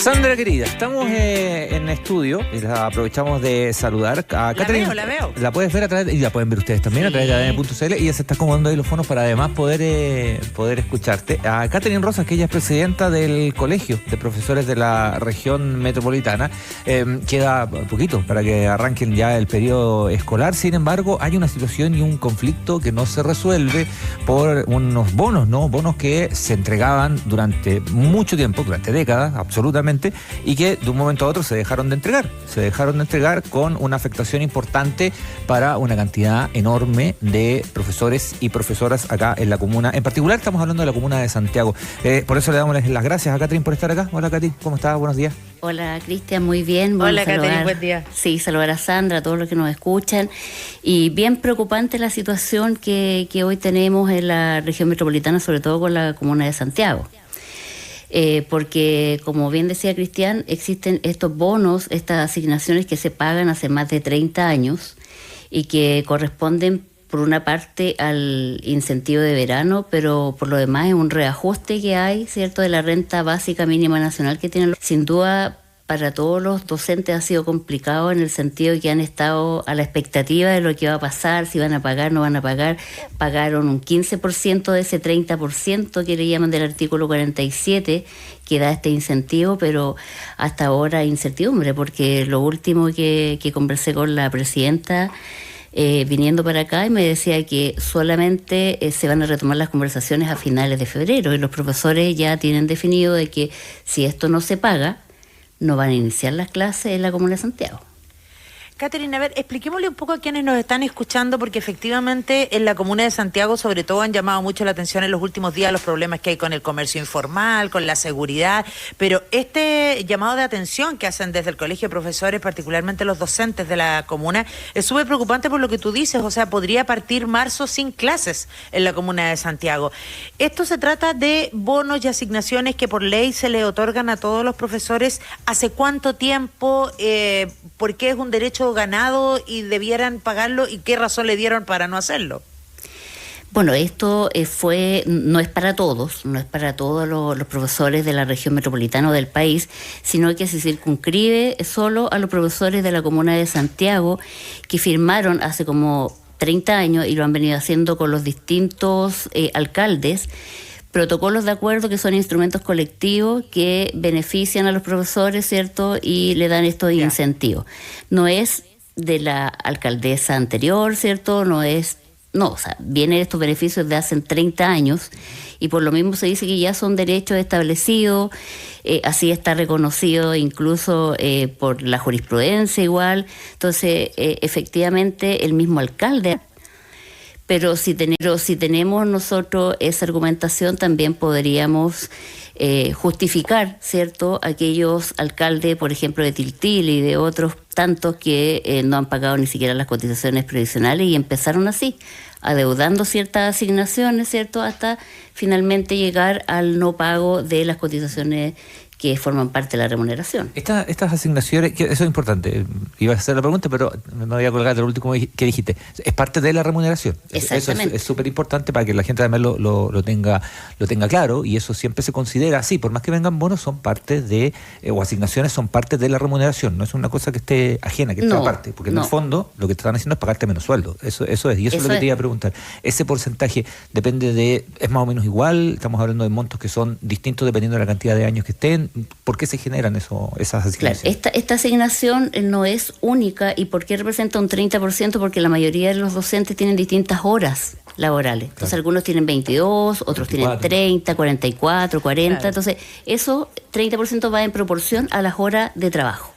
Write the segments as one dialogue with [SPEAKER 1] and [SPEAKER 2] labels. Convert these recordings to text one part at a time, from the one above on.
[SPEAKER 1] Sandra querida, estamos en estudio y la aprovechamos de saludar a Catherine.
[SPEAKER 2] La veo.
[SPEAKER 1] La puedes ver a través, y la pueden ver ustedes también, sí, a través de ADN.cl, y ella se está acomodando ahí los fonos para además poder escucharte. A Catherine Rosas, que ella es presidenta del Colegio de Profesores de la Región Metropolitana. Queda poquito para que arranquen ya el periodo escolar. Sin embargo, hay una situación y un conflicto que no se resuelve por unos bonos, ¿no? Bonos que se entregaban durante mucho tiempo, durante décadas, absolutamente, y que de un momento a otro se dejaron de entregar con una afectación importante para una cantidad enorme de profesores y profesoras acá en la comuna. En particular estamos hablando de la comuna de Santiago. Por eso le damos las gracias a Catherine por estar acá. Hola, Katy, ¿cómo estás? Buenos días.
[SPEAKER 3] Hola, Cristian, muy bien.
[SPEAKER 2] Hola, Catherine, buen día.
[SPEAKER 3] Sí, saludar a Sandra, a todos los que nos escuchan. Y bien preocupante la situación que hoy tenemos en la región metropolitana, sobre todo con la comuna de Santiago. Porque, como bien decía Cristian, existen estos bonos, estas asignaciones que se pagan hace más de 30 años y que corresponden por una parte al incentivo de verano, pero por lo demás es un reajuste que hay, ¿cierto?, de la renta básica mínima nacional que tienen. Sin duda, para todos los docentes ha sido complicado en el sentido de que han estado a la expectativa de lo que va a pasar, si van a pagar, no van a pagar. Pagaron un 15% de ese 30% que le llaman del artículo 47 que da este incentivo, pero hasta ahora hay incertidumbre, porque lo último que conversé con la presidenta viniendo para acá, y me decía que solamente se van a retomar las conversaciones a finales de febrero, y los profesores ya tienen definido de que si esto no se paga, no van a iniciar las clases en la Comuna de Santiago.
[SPEAKER 2] Catherine, a ver, expliquémosle un poco a quienes nos están escuchando, porque efectivamente en la Comuna de Santiago sobre todo han llamado mucho la atención en los últimos días los problemas que hay con el comercio informal, con la seguridad, pero este llamado de atención que hacen desde el Colegio de Profesores, particularmente los docentes de la comuna, es súper preocupante por lo que tú dices, o sea, podría partir marzo sin clases en la Comuna de Santiago. Esto se trata de bonos y asignaciones que por ley se le otorgan a todos los profesores. ¿Hace cuánto tiempo? ¿Por qué es un derecho ganado y debieran pagarlo, y qué razón le dieron para no hacerlo?
[SPEAKER 3] Bueno, esto no es para todos los profesores de la región metropolitana o del país, sino que se circunscribe solo a los profesores de la comuna de Santiago, que firmaron hace como 30 años y lo han venido haciendo con los distintos alcaldes, protocolos de acuerdo que son instrumentos colectivos que benefician a los profesores, ¿cierto?, y le dan estos incentivos. No es de la alcaldesa anterior, ¿cierto?, o sea, vienen estos beneficios de hace 30 años, y por lo mismo se dice que ya son derechos establecidos, así está reconocido incluso por la jurisprudencia igual. Entonces, efectivamente, el mismo alcalde. Pero si tenemos nosotros esa argumentación, también podríamos justificar, ¿cierto?, aquellos alcaldes, por ejemplo, de Tiltil y de otros tantos que no han pagado ni siquiera las cotizaciones previsionales y empezaron así, adeudando ciertas asignaciones, ¿cierto?, hasta finalmente llegar al no pago de las cotizaciones que forman parte de la remuneración.
[SPEAKER 1] Estas asignaciones, que eso es importante, iba a hacer la pregunta, pero me voy a colgar de lo último que dijiste. Es parte de la remuneración.
[SPEAKER 3] Exactamente.
[SPEAKER 1] Eso es súper importante para que la gente además lo tenga claro, y eso siempre se considera así. Por más que vengan bonos, son parte de, o asignaciones son parte de la remuneración. No es una cosa que esté ajena, que esté aparte, porque en el fondo lo que te están haciendo es pagarte menos sueldo. Eso es, y eso es lo que te iba a preguntar. Ese porcentaje depende de, es más o menos igual, estamos hablando de montos que son distintos dependiendo de la cantidad de años que estén. ¿Por qué se generan esas asignaciones?
[SPEAKER 3] Claro, esta asignación no es única. ¿Y por qué representa un 30%? Porque la mayoría de los docentes tienen distintas horas laborales. Entonces, claro, algunos tienen 22, otros 24. Tienen 30, 44, 40. Claro. Entonces, eso 30% va en proporción a las horas de trabajo.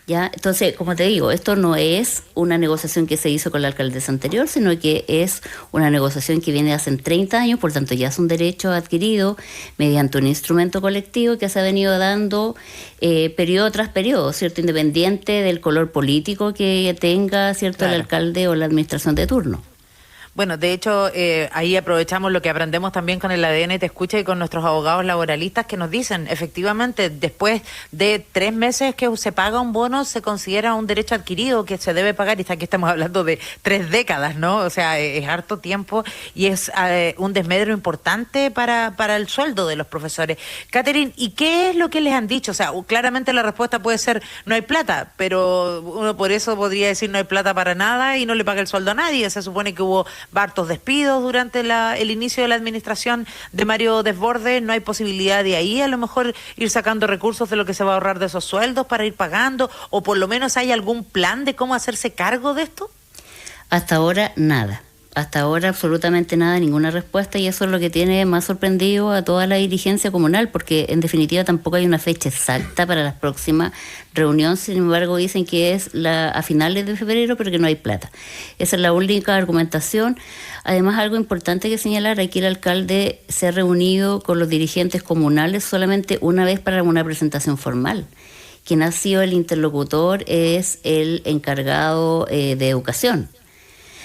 [SPEAKER 3] ¿Ya? Entonces, como te digo, esto no es una negociación que se hizo con la alcaldesa anterior, sino que es una negociación que viene de hace 30 años, por tanto ya es un derecho adquirido mediante un instrumento colectivo que se ha venido dando periodo tras periodo, ¿cierto?, independiente del color político que tenga, ¿cierto?, claro, el alcalde o la administración de turno.
[SPEAKER 2] Bueno, de hecho, ahí aprovechamos lo que aprendemos también con el ADN Te Escucha y con nuestros abogados laboralistas que nos dicen, efectivamente, después de 3 meses que se paga un bono, se considera un derecho adquirido que se debe pagar, y aquí estamos hablando de 3 décadas, ¿no? O sea, es harto tiempo y es un desmedro importante para el sueldo de los profesores. Catherine, ¿y qué es lo que les han dicho? O sea, claramente la respuesta puede ser no hay plata, pero uno por eso podría decir no hay plata para nada y no le paga el sueldo a nadie. Se supone que hubo hartos despidos durante el inicio de la administración de Mario Desbordes. No hay posibilidad de ahí a lo mejor ir sacando recursos de lo que se va a ahorrar de esos sueldos para ir pagando, o por lo menos hay algún plan de cómo hacerse cargo de esto.
[SPEAKER 3] Hasta ahora nada. Hasta ahora absolutamente nada, ninguna respuesta, y eso es lo que tiene más sorprendido a toda la dirigencia comunal, porque en definitiva tampoco hay una fecha exacta para la próxima reunión. Sin embargo, dicen que es a finales de febrero, pero que no hay plata. Esa es la única argumentación. Además, algo importante que señalar, aquí el alcalde se ha reunido con los dirigentes comunales solamente una vez para una presentación formal. Quien ha sido el interlocutor es el encargado de educación.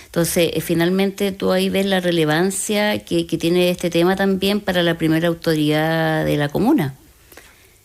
[SPEAKER 3] Entonces, finalmente tú ahí ves la relevancia que tiene este tema también para la primera autoridad de la comuna.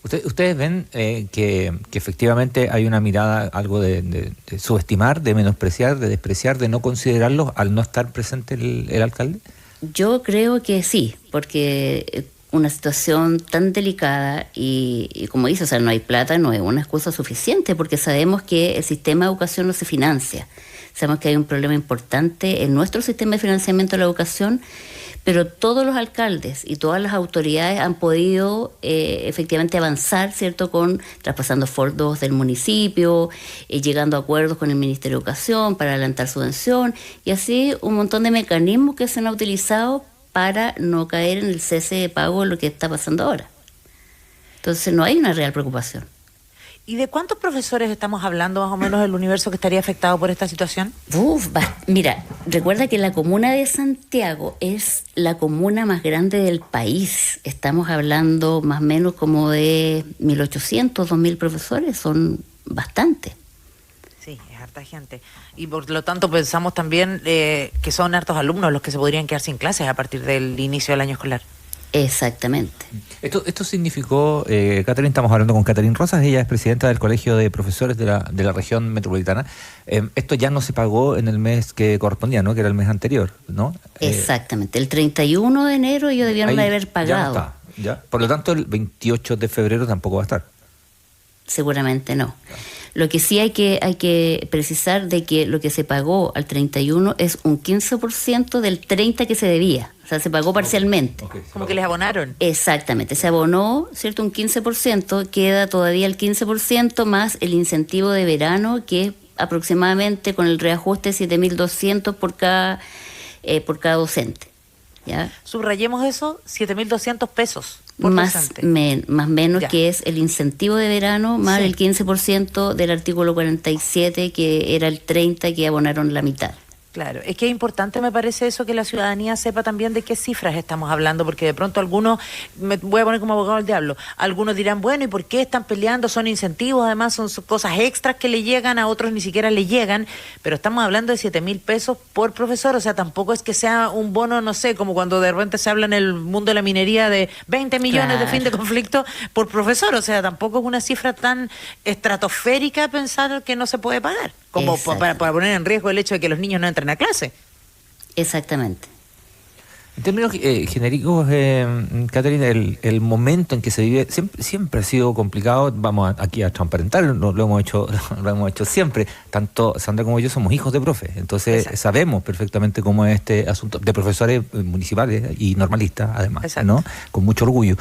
[SPEAKER 1] ¿Ustedes ven que efectivamente hay una mirada algo de subestimar, de menospreciar, de despreciar, de no considerarlos al no estar presente el alcalde?
[SPEAKER 3] Yo creo que sí, porque una situación tan delicada y como dice, o sea, no hay plata, no es una excusa suficiente, porque sabemos que el sistema de educación no se financia. Sabemos que hay un problema importante en nuestro sistema de financiamiento de la educación, pero todos los alcaldes y todas las autoridades han podido efectivamente avanzar, ¿cierto?, traspasando fondos del municipio, llegando a acuerdos con el Ministerio de Educación para adelantar subvención, y así un montón de mecanismos que se han utilizado para no caer en el cese de pago, lo que está pasando ahora. Entonces no hay una real preocupación.
[SPEAKER 2] ¿Y de cuántos profesores estamos hablando más o menos del universo que estaría afectado por esta situación?
[SPEAKER 3] Mira, recuerda que la comuna de Santiago es la comuna más grande del país. Estamos hablando más o menos como de 1.800, 2.000 profesores, son bastantes.
[SPEAKER 2] Sí, es harta gente. Y por lo tanto pensamos también que son hartos alumnos los que se podrían quedar sin clases a partir del inicio del año escolar.
[SPEAKER 3] Exactamente.
[SPEAKER 1] Esto significó, Catherine, estamos hablando con Catherine Rosas, ella es presidenta del Colegio de Profesores de la región metropolitana. Esto ya no se pagó en el mes que correspondía, ¿no? Que era el mes anterior, ¿no?
[SPEAKER 3] Exactamente. El 31 de enero ellos debieron haber pagado.
[SPEAKER 1] Ya no está, ¿ya? Por lo tanto, el 28 de febrero tampoco va a estar.
[SPEAKER 3] Seguramente no. Lo que sí hay que precisar de que lo que se pagó al 31 es un 15% del 30 que se debía. O sea, se pagó parcialmente.
[SPEAKER 2] Como que les abonaron.
[SPEAKER 3] Exactamente. Se abonó, ¿cierto? Un 15%, queda todavía el 15% más el incentivo de verano, que es aproximadamente con el reajuste 7.200 por cada docente. ¿Ya?
[SPEAKER 2] Subrayemos eso, 7.200 pesos.
[SPEAKER 3] Más menos ya. Que es el incentivo de verano más sí. El 15% del artículo 47, que era el 30% que abonaron la mitad.
[SPEAKER 2] Claro, es que es importante, me parece eso, que la ciudadanía sepa también de qué cifras estamos hablando, porque de pronto algunos, me voy a poner como abogado del diablo, algunos dirán, bueno, ¿y por qué están peleando? Son incentivos, además son cosas extras que le llegan, a otros ni siquiera le llegan, pero estamos hablando de 7.000 pesos por profesor, o sea, tampoco es que sea un bono, no sé, como cuando de repente se habla en el mundo de la minería de 20 millones claro. De fin de conflicto por profesor, o sea, tampoco es una cifra tan estratosférica pensar que no se puede pagar, como para poner en riesgo el hecho de que los niños no entren a clase.
[SPEAKER 3] Exactamente.
[SPEAKER 1] En términos genéricos, Catherine, el momento en que se vive siempre ha sido complicado. Vamos aquí a transparentar, lo hemos hecho siempre. Tanto Sandra como yo somos hijos de profes, entonces exacto. Sabemos perfectamente cómo es este asunto de profesores municipales y normalistas, además, exacto. ¿No? Con mucho orgullo.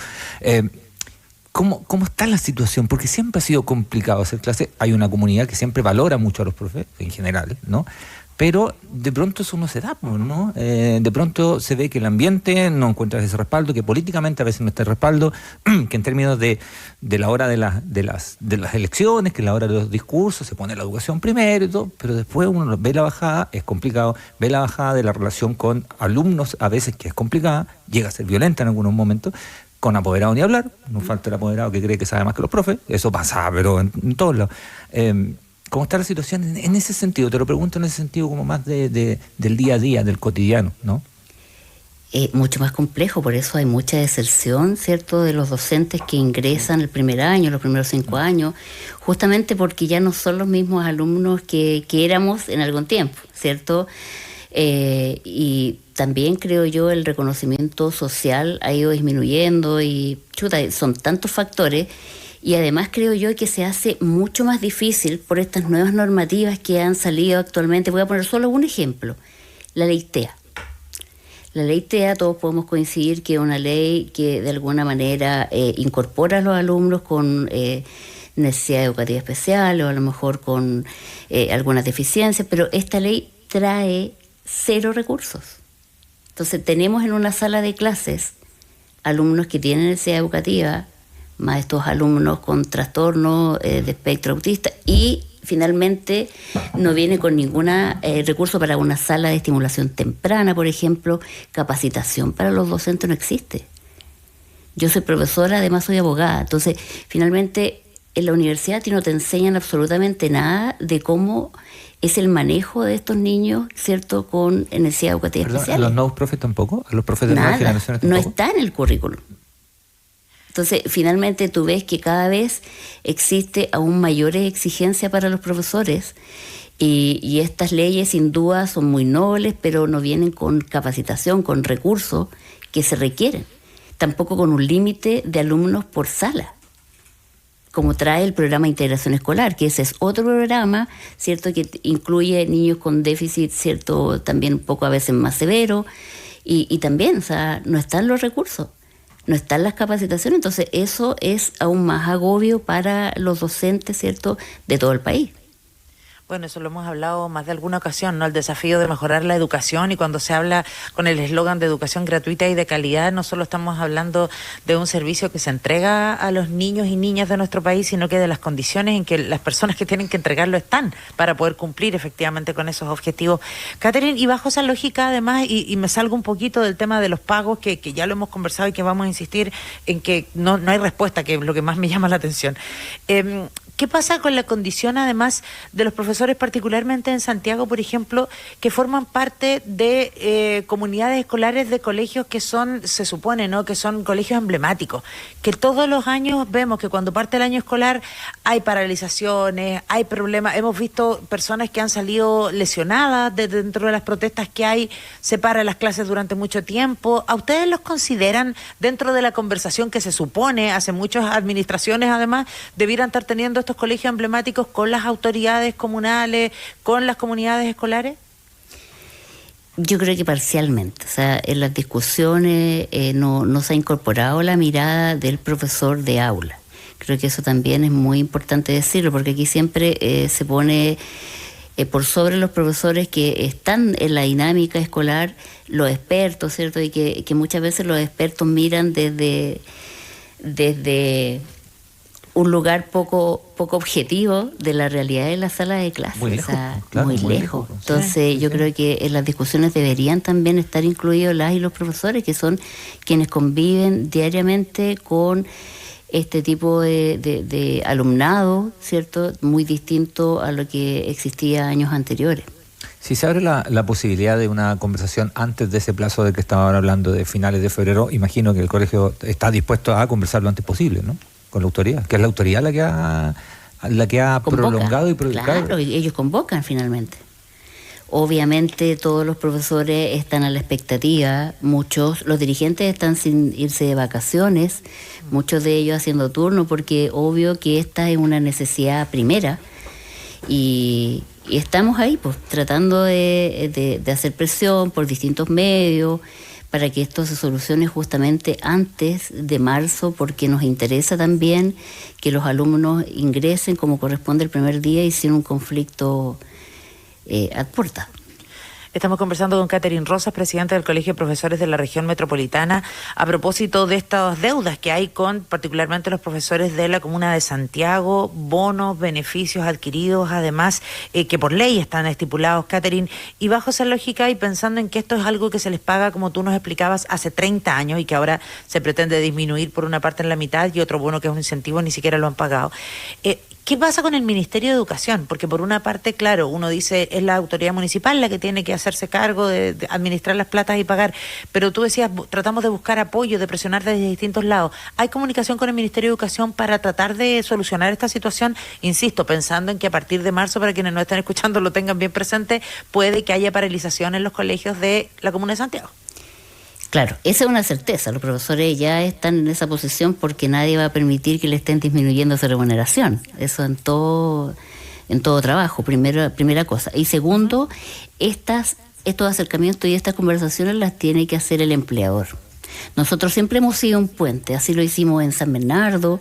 [SPEAKER 1] ¿Cómo está la situación? Porque siempre ha sido complicado hacer clase. Hay una comunidad que siempre valora mucho a los profes, en general, ¿no? Pero de pronto eso no se da, ¿no? De pronto se ve que el ambiente no encuentra ese respaldo, que políticamente a veces no está el respaldo, que en términos de la hora de las elecciones, que la hora de los discursos, se pone la educación primero y todo, pero después uno ve la bajada, es complicado, ve la bajada de la relación con alumnos, a veces que es complicada, llega a ser violenta en algunos momentos. Con apoderado ni hablar, no falta el apoderado que cree que sabe más que los profes, eso pasa, pero en todos lados. ¿Cómo está la situación en ese sentido? Te lo pregunto en ese sentido como más del día a día, del cotidiano, ¿no?
[SPEAKER 3] Mucho más complejo, por eso hay mucha deserción, ¿cierto?, de los docentes que ingresan el primer año, los primeros 5 años, justamente porque ya no son los mismos alumnos que éramos en algún tiempo, ¿cierto? Y también creo yo el reconocimiento social ha ido disminuyendo y son tantos factores. Y además creo yo que se hace mucho más difícil por estas nuevas normativas que han salido actualmente. Voy a poner solo un ejemplo, la ley TEA. La ley TEA, todos podemos coincidir que es una ley que de alguna manera incorpora a los alumnos con necesidad educativa especial o a lo mejor con algunas deficiencias, pero esta ley trae 0 recursos. Entonces tenemos en una sala de clases alumnos que tienen necesidad educativa, más estos alumnos con trastorno de espectro autista, y finalmente no viene con ningún recurso para una sala de estimulación temprana, por ejemplo. Capacitación para los docentes no existe. Yo soy profesora, además soy abogada, entonces finalmente en la universidad no te enseñan absolutamente nada de cómo es el manejo de estos niños, ¿cierto?, con necesidad educativa especial.
[SPEAKER 1] ¿A los nuevos profes tampoco? ¿A los profes de nuevas generaciones tampoco?
[SPEAKER 3] No está en el currículum. Entonces, finalmente tú ves que cada vez existe aún mayores exigencias para los profesores y estas leyes sin duda son muy nobles, pero no vienen con capacitación, con recursos que se requieren. Tampoco con un límite de alumnos por sala, como trae el programa de integración escolar, que ese es otro programa, ¿cierto?, que incluye niños con déficit, ¿cierto?, también un poco a veces más severo, y también, o sea, no están los recursos. No están las capacitaciones, entonces eso es aún más agobio para los docentes, ¿cierto?, de todo el país.
[SPEAKER 2] Bueno, eso lo hemos hablado más de alguna ocasión, ¿no? El desafío de mejorar la educación, y cuando se habla con el eslogan de educación gratuita y de calidad, no solo estamos hablando de un servicio que se entrega a los niños y niñas de nuestro país, sino que de las condiciones en que las personas que tienen que entregarlo están para poder cumplir efectivamente con esos objetivos. Catherine, y bajo esa lógica además, y me salgo un poquito del tema de los pagos, que ya lo hemos conversado y que vamos a insistir en que no hay respuesta, que es lo que más me llama la atención. ¿Qué pasa con la condición, además, de los profesores, particularmente en Santiago, por ejemplo, que forman parte de comunidades escolares de colegios que son, se supone, ¿no?, que son colegios emblemáticos, que todos los años vemos que cuando parte el año escolar hay paralizaciones, hay problemas, hemos visto personas que han salido lesionadas dentro de las protestas que hay, se paran las clases durante mucho tiempo? ¿A ustedes los consideran dentro de la conversación que se supone, hace muchas administraciones además, debieran estar teniendo estos colegios emblemáticos con las autoridades comunales, con las comunidades escolares?
[SPEAKER 3] Yo creo que parcialmente, o sea, en las discusiones no se ha incorporado la mirada del profesor de aula. Creo que eso también es muy importante decirlo, porque aquí siempre se pone por sobre los profesores que están en la dinámica escolar, los expertos, ¿cierto? Y que muchas veces los expertos miran desde un lugar poco objetivo de la realidad de la sala de clases.
[SPEAKER 1] Muy lejos,
[SPEAKER 3] o sea,
[SPEAKER 1] claro,
[SPEAKER 3] muy lejos. Entonces, yo creo que en las discusiones deberían también estar incluidos las y los profesores, que son quienes conviven diariamente con este tipo de alumnado, ¿cierto?, muy distinto a lo que existía años anteriores.
[SPEAKER 1] Si se abre la posibilidad de una conversación antes de ese plazo del que estaban hablando, de finales de febrero, imagino que el colegio está dispuesto a conversar lo antes posible, ¿no?, con la autoridad, que es la autoridad la que ha prolongado y prolongado.
[SPEAKER 3] Claro, ellos convocan finalmente. Obviamente todos los profesores están a la expectativa, los dirigentes están sin irse de vacaciones, muchos de ellos haciendo turno, porque obvio que esta es una necesidad primera, y estamos ahí pues tratando de hacer presión por distintos medios para que esto se solucione justamente antes de marzo, porque nos interesa también que los alumnos ingresen como corresponde el primer día y sin un conflicto a puerta.
[SPEAKER 2] Estamos conversando con Catherine Rosas, presidenta del Colegio de Profesores de la Región Metropolitana, a propósito de estas deudas que hay con particularmente los profesores de la Comuna de Santiago, bonos, beneficios adquiridos, además, que por ley están estipulados, Catherine. Y bajo esa lógica, y pensando en que esto es algo que se les paga, como tú nos explicabas, hace 30 años y que ahora se pretende disminuir por una parte en la mitad y otro bono que es un incentivo ni siquiera lo han pagado. ¿Qué pasa con el Ministerio de Educación? Porque por una parte, claro, uno dice es la autoridad municipal la que tiene que hacerse cargo de administrar las platas y pagar, pero tú decías, tratamos de buscar apoyo, de presionar desde distintos lados. ¿Hay comunicación con el Ministerio de Educación para tratar de solucionar esta situación? Insisto, pensando en que a partir de marzo, para quienes no están escuchando lo tengan bien presente, puede que haya paralización en los colegios de la Comuna de Santiago.
[SPEAKER 3] Claro, esa es una certeza. Los profesores ya están en esa posición porque nadie va a permitir que le estén disminuyendo su remuneración. Eso en todo trabajo, primera cosa. Y segundo, estos acercamientos y estas conversaciones las tiene que hacer el empleador. Nosotros siempre hemos sido un puente, así lo hicimos en San Bernardo,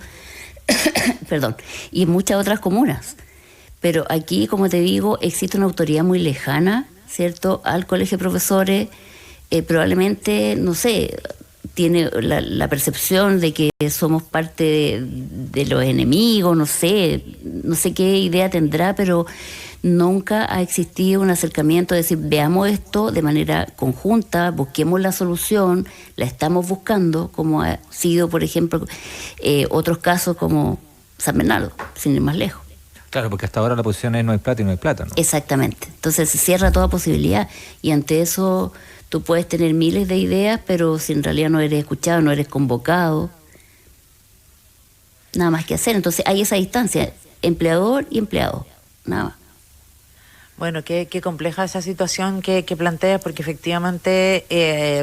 [SPEAKER 3] perdón, y en muchas otras comunas. Pero aquí, como te digo, existe una autoridad muy lejana, ¿cierto?, al colegio de profesores. Probablemente, no sé, tiene la percepción de que somos parte de los enemigos, no sé qué idea tendrá, pero nunca ha existido un acercamiento de decir, veamos esto de manera conjunta, busquemos la solución, la estamos buscando, como ha sido, por ejemplo, otros casos como San Bernardo, sin ir más lejos.
[SPEAKER 1] Claro, porque hasta ahora la posición es no hay plata y no hay plata, ¿no?
[SPEAKER 3] Exactamente. Entonces se cierra toda posibilidad y ante eso tú puedes tener miles de ideas, pero si en realidad no eres escuchado, no eres convocado, nada más que hacer. Entonces hay esa distancia, empleador y empleado, nada más.
[SPEAKER 2] Bueno, qué compleja esa situación que planteas, porque efectivamente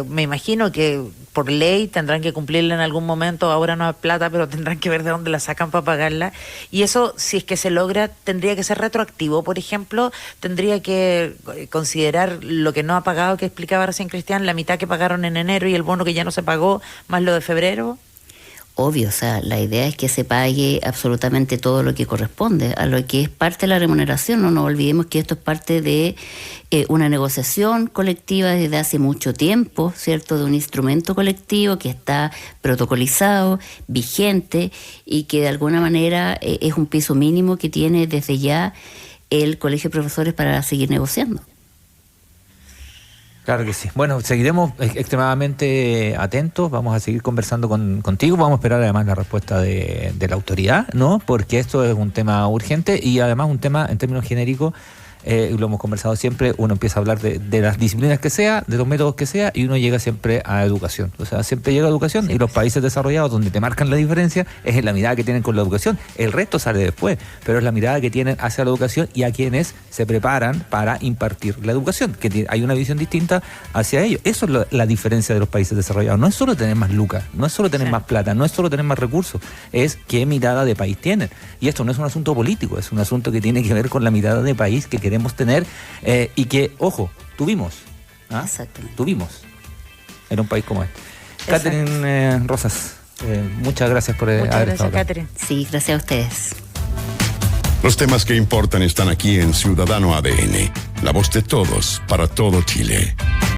[SPEAKER 2] me imagino que por ley tendrán que cumplirla en algún momento. Ahora no hay plata, pero tendrán que ver de dónde la sacan para pagarla. Y eso, si es que se logra, tendría que ser retroactivo, por ejemplo. Tendría que considerar lo que no ha pagado, que explicaba recién Cristian, la mitad que pagaron en enero y el bono que ya no se pagó, más lo de febrero.
[SPEAKER 3] Obvio, o sea, la idea es que se pague absolutamente todo lo que corresponde, a lo que es parte de la remuneración. No nos olvidemos que esto es parte de una negociación colectiva desde hace mucho tiempo, ¿cierto? De un instrumento colectivo que está protocolizado, vigente y que de alguna manera es un piso mínimo que tiene desde ya el Colegio de Profesores para seguir negociando.
[SPEAKER 1] Claro que sí. Bueno, seguiremos extremadamente atentos, vamos a seguir conversando contigo, vamos a esperar además la respuesta de la autoridad, ¿no? Porque esto es un tema urgente y además un tema en términos genéricos, lo hemos conversado siempre, uno empieza a hablar de las disciplinas que sea, de los métodos que sea, y uno llega siempre a educación. O sea, siempre llega a educación, sí, y los países desarrollados donde te marcan la diferencia es en la mirada que tienen con la educación. El resto sale después, pero es la mirada que tienen hacia la educación y a quienes se preparan para impartir la educación, que hay una visión distinta hacia ello. Eso es la diferencia de los países desarrollados. No es solo tener más lucas, no es solo tener más plata, no es solo tener más recursos, es qué mirada de país tienen. Y esto no es un asunto político, es un asunto que tiene que ver con la mirada de país que queremos tener y que, ojo, tuvimos.
[SPEAKER 3] Exactamente.
[SPEAKER 1] Tuvimos en un país como este. Catherine Rosas, muchas gracias por haber estado acá.
[SPEAKER 2] Muchas gracias, Catherine.
[SPEAKER 3] Sí, gracias a ustedes.
[SPEAKER 4] Los temas que importan están aquí en Ciudadano ADN, la voz de todos para todo Chile.